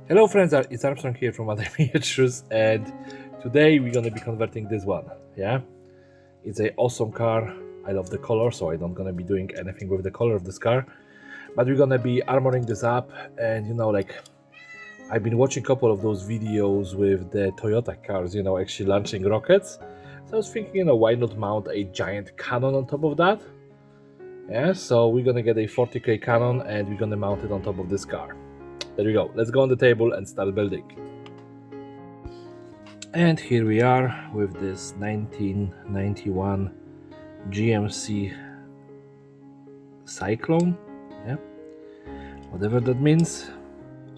Hello friends, it's Armstrong here from Other Miniatures, and today we're gonna be converting this one. Yeah, it's a awesome car. I love the color, so I don't gonna be doing anything with the color of this car, but we're gonna be armoring this up. And like I've been watching a couple of those videos with the Toyota cars, actually launching rockets. So I was thinking, why not mount a giant cannon on top of that? Yeah, so we're gonna get a 40k cannon and we're gonna mount it on top of this car. There we go. Let's go on the table and start building. And here we are with this 1991 GMC Cyclone. Yeah, whatever that means.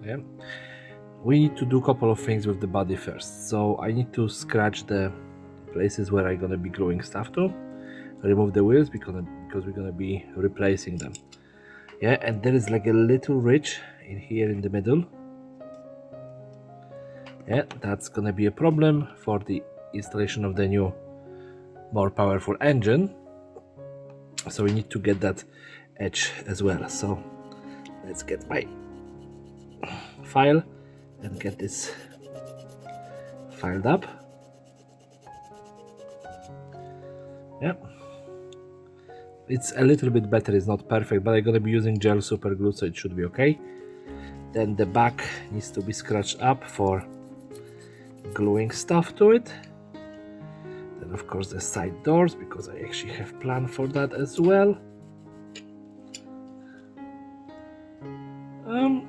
Yeah, we need to do a couple of things with the body first. So I need to scratch the places where I'm gonna be gluing stuff to, remove the wheels because we're gonna be replacing them. Yeah, and there is like a little ridge in here in the middle. Yeah, that's gonna be a problem for the installation of the new, more powerful engine. So we need to get that edge as well. So let's get my file and get this filed up. Yeah, it's a little bit better, it's not perfect, but I'm gonna be using gel super glue, so it should be okay. Then the back needs to be scratched up for gluing stuff to it. Then of course the side doors, because I actually have planned for that as well.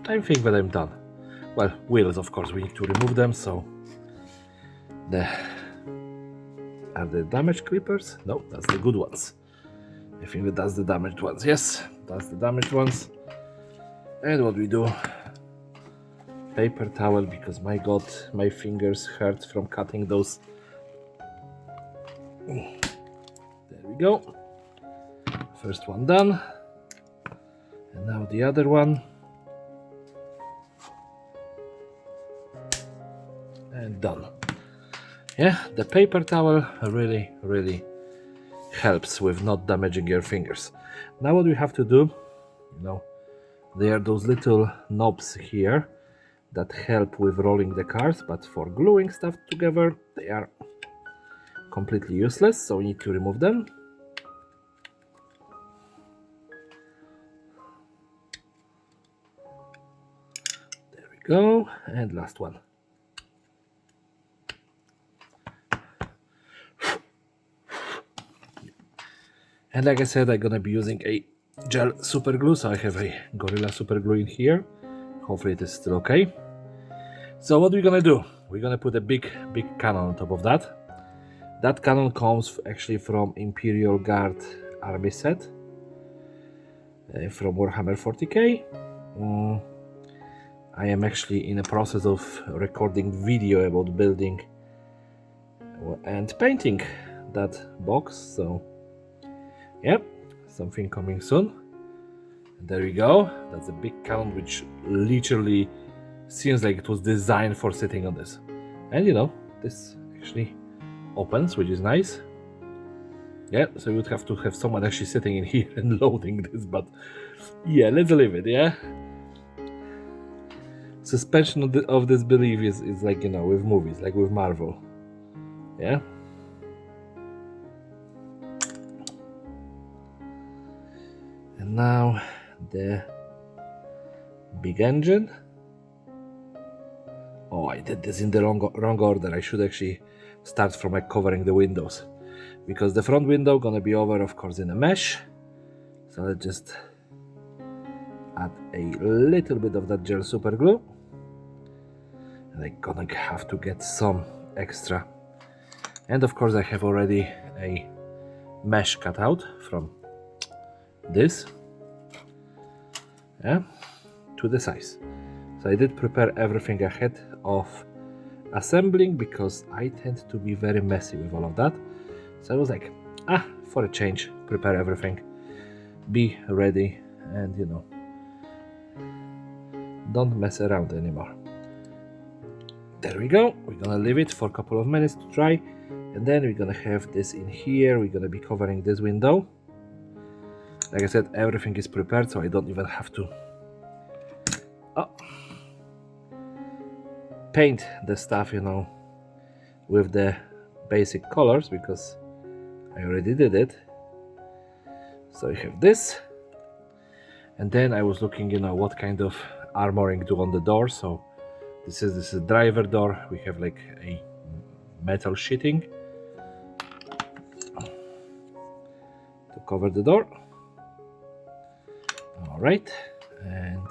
I think that I'm done. Well, wheels, of course, we need to remove them. So are the damaged clippers? No, that's the good ones. I think that that's the damaged ones. Yes, that's the damaged ones. And what we do, paper towel, because my god, my fingers hurt from cutting those. There we go. First one done. And now the other one. And done. Yeah, the paper towel really helps with not damaging your fingers. Now what we have to do, there are those little knobs here that help with rolling the cars, but for gluing stuff together they are completely useless, so we need to remove them. There we go, and last one. And like I said, I'm gonna be using a gel super glue, so I have a Gorilla super glue in here. Hopefully it is still okay. So what we're gonna do, we're gonna put a big cannon on top of that. That cannon comes actually from Imperial Guard army set from Warhammer 40k. I am actually in a process of recording video about building and painting that box, so yep, something coming soon. And there we go. That's a big cannon which literally seems like it was designed for sitting on this. And this actually opens, which is nice. Yeah, so you would have to have someone actually sitting in here and loading this, but yeah, let's leave it. Yeah, suspension of disbelief is like, with movies, like with Marvel. Yeah, and now the big engine. Oh, I did this in the wrong order. I should actually start from like covering the windows, because the front window gonna be over, of course, in a mesh. So let's just add a little bit of that gel super glue, and I'm gonna have to get some extra. And of course I have already a mesh cut out from this, yeah, to the size. So I did prepare everything ahead of assembling, because I tend to be very messy with all of that. So I was like, for a change, prepare everything, be ready, and don't mess around anymore. There we go. We're gonna leave it for a couple of minutes to dry, and then we're gonna have this in here. We're gonna be covering this window. Like I said, everything is prepared, so I don't even have to paint the stuff, you know, with the basic colors, because I already did it. So you have this, and then I was looking, you know, what kind of armoring do on the door. So this is a driver door. We have like a metal sheeting to cover the door. All right, and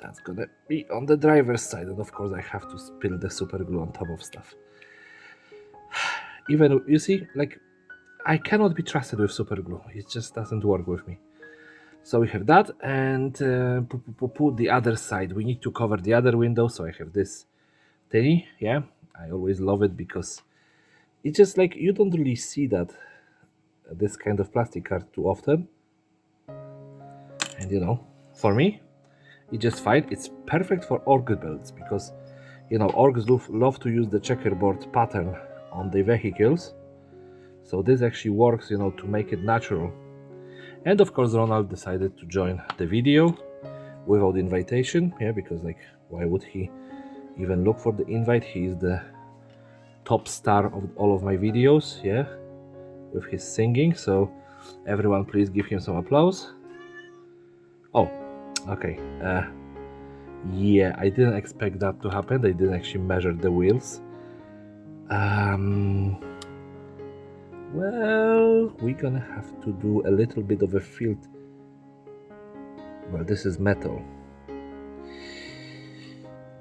that's gonna be on the driver's side, and of course I have to spill the super glue on top of stuff. Even, you see, like, I cannot be trusted with super glue. It just doesn't work with me. So we have that, and the other side, we need to cover the other window. So I have this thingy. Yeah, I always love it because it's just like, you don't really see that this kind of plastic card too often. And you know, for me, it's just fine. It's perfect for org builds because, you know, orgs love to use the checkerboard pattern on the vehicles. So this actually works, you know, to make it natural. And of course, Ronald decided to join the video without invitation. Yeah, because like, why would he even look for the invite? He is the top star of all of my videos. Yeah, with his singing. So everyone, please give him some applause. Oh, okay. Yeah, I didn't expect that to happen. They didn't actually measure the wheels. Well, we're gonna have to do a little bit of a field. Well, this is metal.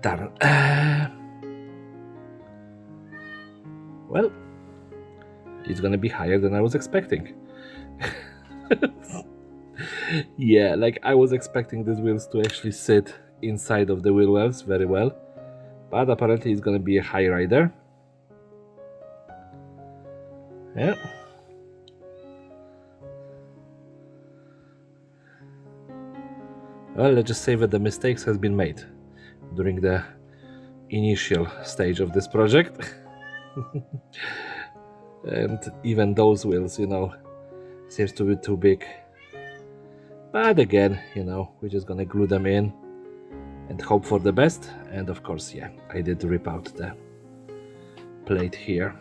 Darn. Well, it's gonna be higher than I was expecting. Yeah, like I was expecting these wheels to actually sit inside of the wheel wells very well, but apparently it's gonna be a high rider. Yeah. Well, let's just say that the mistakes has been made during the initial stage of this project. And even those wheels, you know, seems to be too big. But again, you know, we're just gonna glue them in and hope for the best. And of course, yeah, I did rip out the plate here.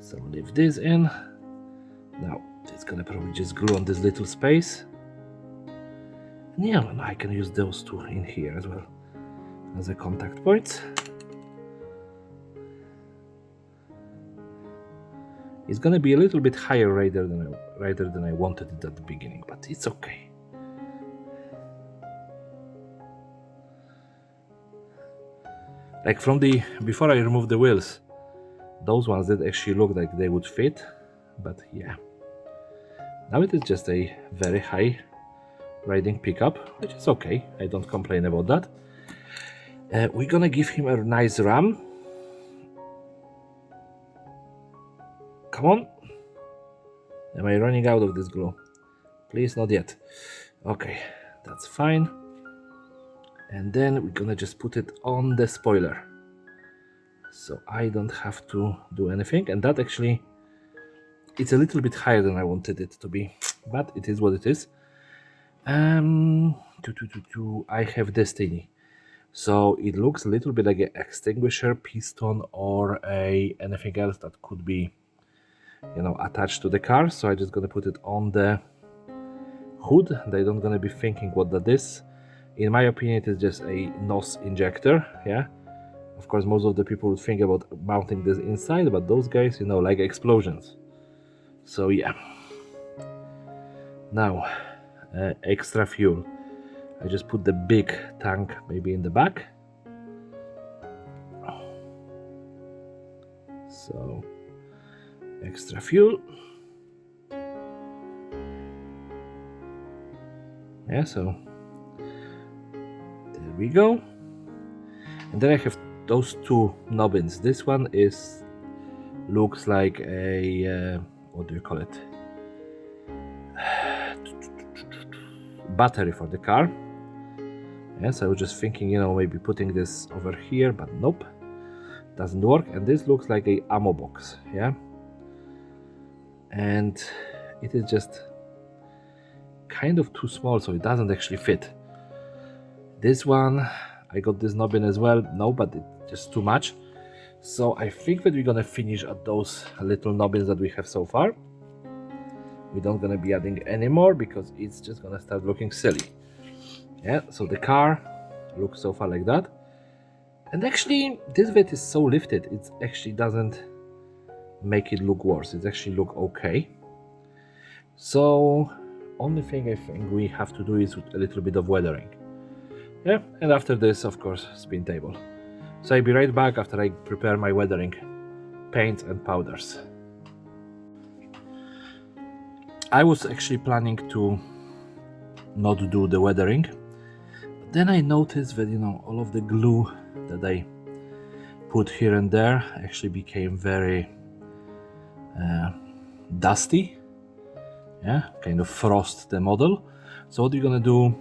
So leave this in. Now it's gonna probably just glue on this little space. And yeah, I can use those two in here as well as a contact points. It's gonna be a little bit higher rider than I wanted it at the beginning, but it's okay. Like from the before I removed the wheels, those ones that actually look like they would fit, but yeah. Now it is just a very high riding pickup, which is okay. I don't complain about that. We're gonna give him a nice ram. Come on. Am I running out of this glue? Please, not yet. Okay, that's fine. And then we're gonna just put it on the spoiler. So I don't have to do anything. And that actually, it's a little bit higher than I wanted it to be, but it is what it is. I have this thingy. So it looks a little bit like an extinguisher piston or anything else that could be, you know, attached to the car. So I'm just gonna put it on the hood. They don't gonna be thinking what that is. In my opinion, it is just a NOS injector. Yeah, of course most of the people would think about mounting this inside, but those guys, you know, like explosions. So yeah. Now extra fuel. I just put the big tank maybe in the back. So extra fuel. Yeah, so there we go. And then I have those two nubbins. This one looks like a what do you call it? Battery for the car. Yes, I was just thinking, you know, maybe putting this over here, but nope, doesn't work. And this looks like a ammo box. Yeah, and it is just kind of too small, so it doesn't actually fit. This one, I got this knob in as well. No, but it's just too much. So I think that we're gonna finish at those little knobbins that we have so far. We're not gonna be adding any more because it's just gonna start looking silly. Yeah, so the car looks so far like that. And actually, this bit is so lifted, it actually doesn't make it look worse. It actually look okay. So only thing I think we have to do is a little bit of weathering. Yeah, and after this, of course, spin table. So I'll be right back after I prepare my weathering paints and powders. I was actually planning to not do the weathering, but then I noticed that, you know, all of the glue that I put here and there actually became very dusty. Yeah, kind of frost the model. So what we're gonna do,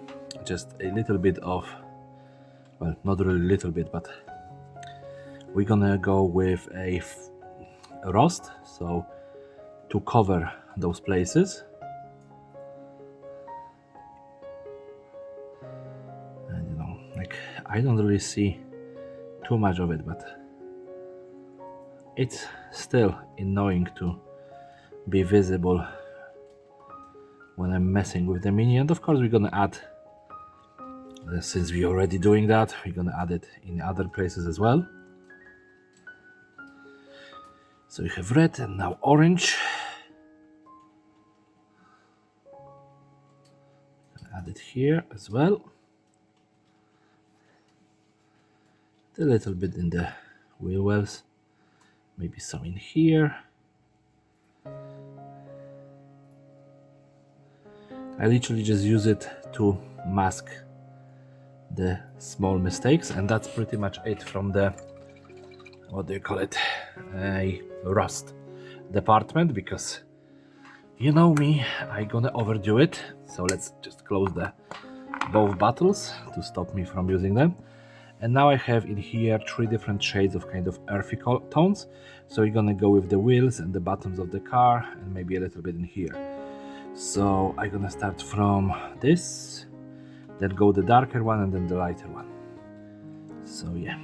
just a little bit of, well, not really little bit, but we're gonna go with a rust, so to cover those places. And you know, like, I don't really see too much of it, but it's still annoying to be visible when I'm messing with the Mini. And of course we're gonna add, since we're already doing that, we're gonna add it in other places as well. So we have red and now orange. Add it here as well. A little bit in the wheel wells, maybe some in here. I literally just use it to mask the small mistakes, and that's pretty much it from the, what do you call it, a rust department, because you know me, I'm gonna overdo it. So let's just close the both bottles to stop me from using them. And now I have in here 3 different shades of kind of earthy tones. So we're gonna go with the wheels and the bottoms of the car and maybe a little bit in here. So I'm gonna start from this, then go the darker one and then the lighter one. So yeah.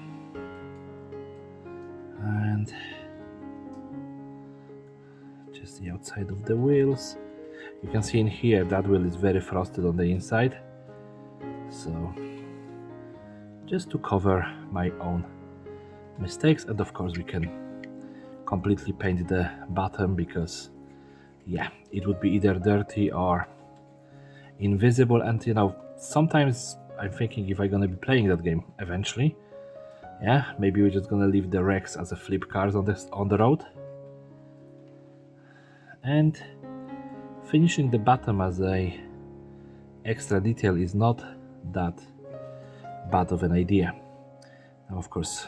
And just the outside of the wheels. You can see in here that wheel is very frosted on the inside. So just to cover my own mistakes, and of course we can completely paint the bottom, because yeah, it would be either dirty or invisible. And you know, sometimes I'm thinking, if I'm gonna be playing that game eventually, yeah, maybe we're just gonna leave the wrecks as a flip cars on the road, and finishing the bottom as a extra detail is not that bad of an idea. Now of course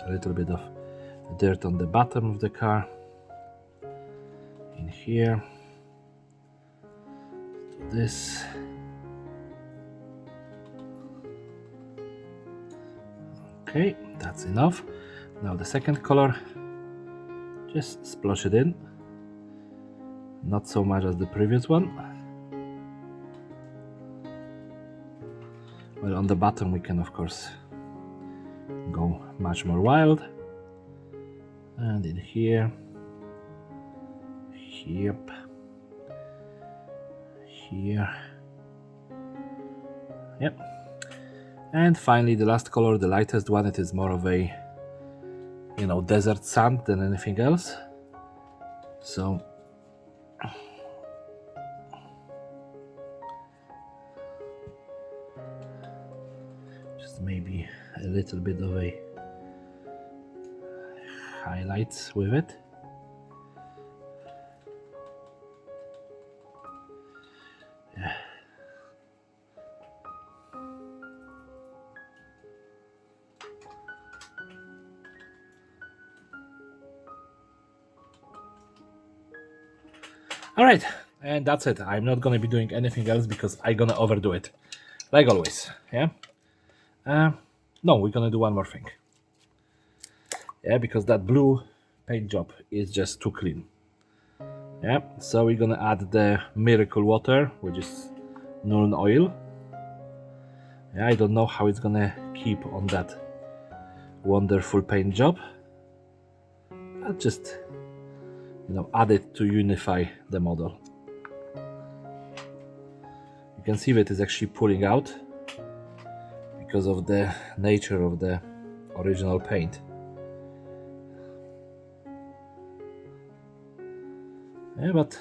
a little bit of dirt on the bottom of the car in here. Do this. Okay, that's enough. Now the second color, just splash it in, not so much as the previous one. Well, on the bottom we can of course go much more wild. And in here, yep, here, yep. And finally the last color, the lightest one. It is more of a, you know, desert sand than anything else. So just maybe a little bit of a highlights with it. Yeah. All right, and that's it. I'm not gonna be doing anything else because I'm gonna overdo it, like always. Yeah. No, we're gonna do one more thing. Yeah, because that blue paint job is just too clean. Yeah, so we're gonna add the miracle water, which is Nuln oil. Yeah, I don't know how it's gonna keep on that wonderful paint job. I'll just, add it to unify the model. You can see that it's actually pulling out because of the nature of the original paint. Yeah, but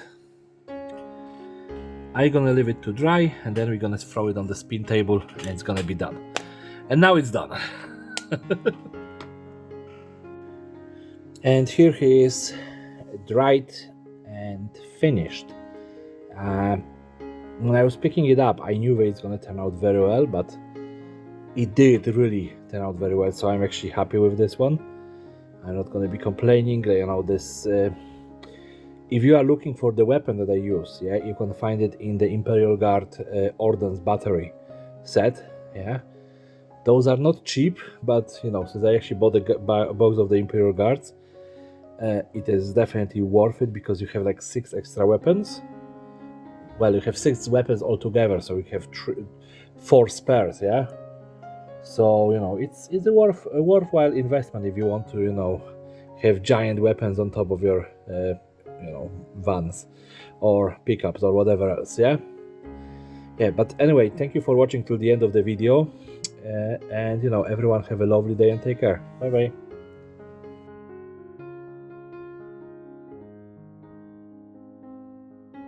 I'm gonna leave it to dry, and then we're gonna throw it on the spin table and it's gonna be done. And now it's done. And here he is, dried and finished. When I was picking it up, I knew that it's gonna turn out very well, but it did really turn out very well, so I'm actually happy with this one. I'm not gonna be complaining. This if you are looking for the weapon that I use, yeah, you can find it in the Imperial Guard Ordnance Battery set. Yeah, those are not cheap, but since I actually bought the box of the Imperial Guards, it is definitely worth it because you have like 6 extra weapons. Well, you have 6 weapons altogether, so you have 4 spares. Yeah, so it's a worthwhile investment if you want to have giant weapons on top of your vans or pickups or whatever else. Yeah, but anyway, thank you for watching till the end of the video, and everyone have a lovely day and take care. Bye bye.